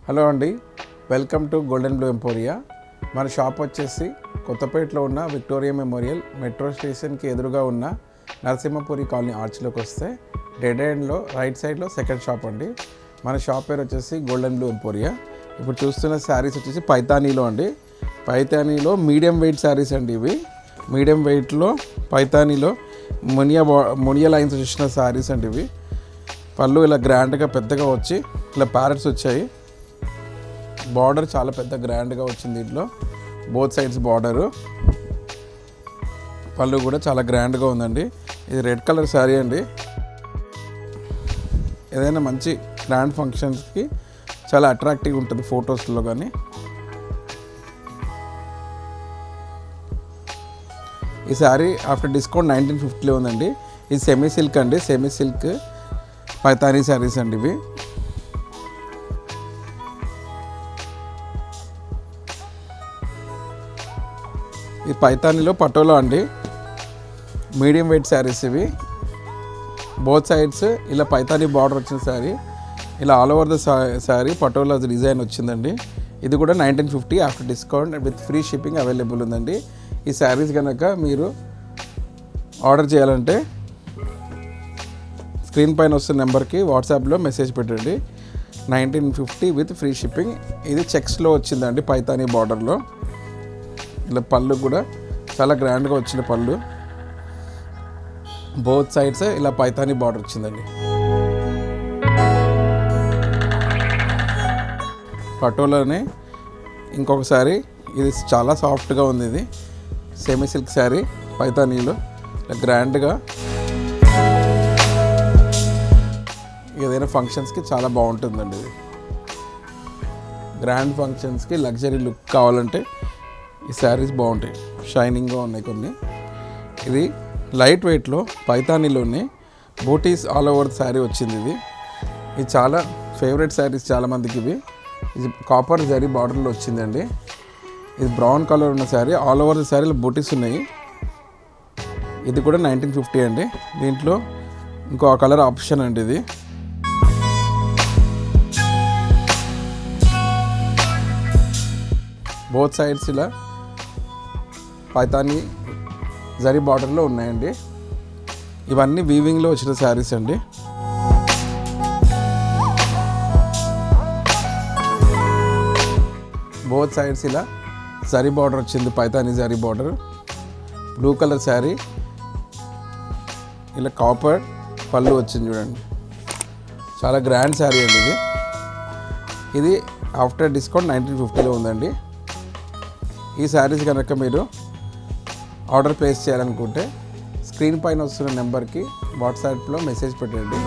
Hello అండి, welcome to golden blue emporia. మన shop వచ్చేసి కొత్తపేటలో ఉన్న విక్టోరియా మెమోరియల్ మెట్రో స్టేషన్కి ఎదురుగా ఉన్న నరసింహపురి కాలనీ ఆర్చ్లోకి వస్తే డెడ్ ఎండ్లో రైట్ సైడ్లో సెకండ్ షాప్ అండి. మన షాప్ పేరు వచ్చేసి గోల్డెన్ బ్లూ ఎంపోరియా. ఇప్పుడు చూస్తున్న శారీస్ వచ్చేసి పైతానీలో అండి. పైతానీలో మీడియం వెయిట్ శారీస్ అండి. ఇవి మీడియం వెయిట్లో పైతానీలో మునియా లైన్స్ వచ్చిన శారీస్ అండి. ఇవి పళ్ళు ఇలా గ్రాండ్గా పెద్దగా వచ్చి ఇలా ప్యారెట్స్ వచ్చాయి. బార్డర్ చాలా పెద్ద గ్రాండ్గా వచ్చింది. దీంట్లో బోత్ సైడ్స్ బార్డరు, పళ్ళు కూడా చాలా గ్రాండ్గా ఉందండి. ఇది రెడ్ కలర్ శారీ అండి. ఏదైనా మంచి గ్రాండ్ ఫంక్షన్స్కి చాలా అట్రాక్టివ్గా ఉంటుంది ఫొటోస్లో. కానీ ఈ శారీ ఆఫ్టర్ డిస్కౌంట్ 1950లో ఉందండి. ఇది సెమీ సిల్క్ అండి. సెమీ సిల్క్ పైతానీ శారీస్ అండి. ఇవి ఈ పైతానీలో పటోలా అండి. మీడియం వెయిట్ శారీస్ ఇవి. బోత్ సైడ్స్ ఇలా పైతానీ బార్డర్ వచ్చిన శారీ, ఇలా all over the sari patola design వచ్చిందండి. ఇది కూడా 1950 after discount with free shipping available ఉందండి. ఈ శారీస్ కనుక మీరు ఆర్డర్ చేయాలంటే స్క్రీన్ పైన వస్తున్న నెంబర్కి వాట్సాప్లో మెసేజ్ పెట్టండి. 1950 విత్ ఫ్రీ షిప్పింగ్. ఇది చెక్స్లో వచ్చిందండి పైతానీ బార్డర్లో. ఇలా పళ్ళు కూడా చాలా గ్రాండ్గా వచ్చిన పళ్ళు. బోత్ సైడ్స్ ఇలా పైతానీ బార్డర్ వచ్చిందండి. పటోలానే ఇంకొకసారి ఇది చాలా సాఫ్ట్గా ఉంది. ఇది సెమీ సిల్క్ శారీ పైతానీలో ఇలా గ్రాండ్గా ఏదైనా ఫంక్షన్స్కి చాలా బాగుంటుందండి. ఇది గ్రాండ్ ఫంక్షన్స్కి లగ్జరీ లుక్ కావాలంటే ఈ శారీస్ బాగుంటాయి. షైనింగ్గా ఉన్నాయి కొన్ని. ఇది లైట్ వెయిట్లో పైతానీలోనే బూటీస్ ఆల్ ఓవర్ శారీ వచ్చింది. ఇది చాలా ఫేవరెట్ శారీస్ చాలామందికి. ఇది కాపర్ జరీ బార్డర్లో వచ్చిందండి. ఇది బ్రౌన్ కలర్ ఉన్న శారీ, ఆల్ ఓవర్ శారీలో బూటీస్ ఉన్నాయి. ఇది కూడా 1950 అండి. దీంట్లో ఇంకో కలర్ ఆప్షన్ అండి. ఇది బోత్ సైడ్స్ ఇలా పైతానీ జరీ బార్డర్లో ఉన్నాయండి. ఇవన్నీ వీవింగ్లో వచ్చిన శారీస్ అండి. బోత్ సైడ్స్ ఇలా జరీ బార్డర్ వచ్చింది, Paithani zari border. Blue colour sari, ఇలా కాపర్ పళ్ళు వచ్చింది చూడండి. చాలా గ్రాండ్ శారీ అండి. ఇది ఆఫ్టర్ డిస్కౌంట్ 1950లో ఉందండి. ఈ శారీస్ కనుక మీరు ఆర్డర్ ప్లేస్ చేయాలనుకుంటే స్క్రీన్ పైన వస్తున్న నెంబర్కి వాట్సాప్లో మెసేజ్ పెట్టండి.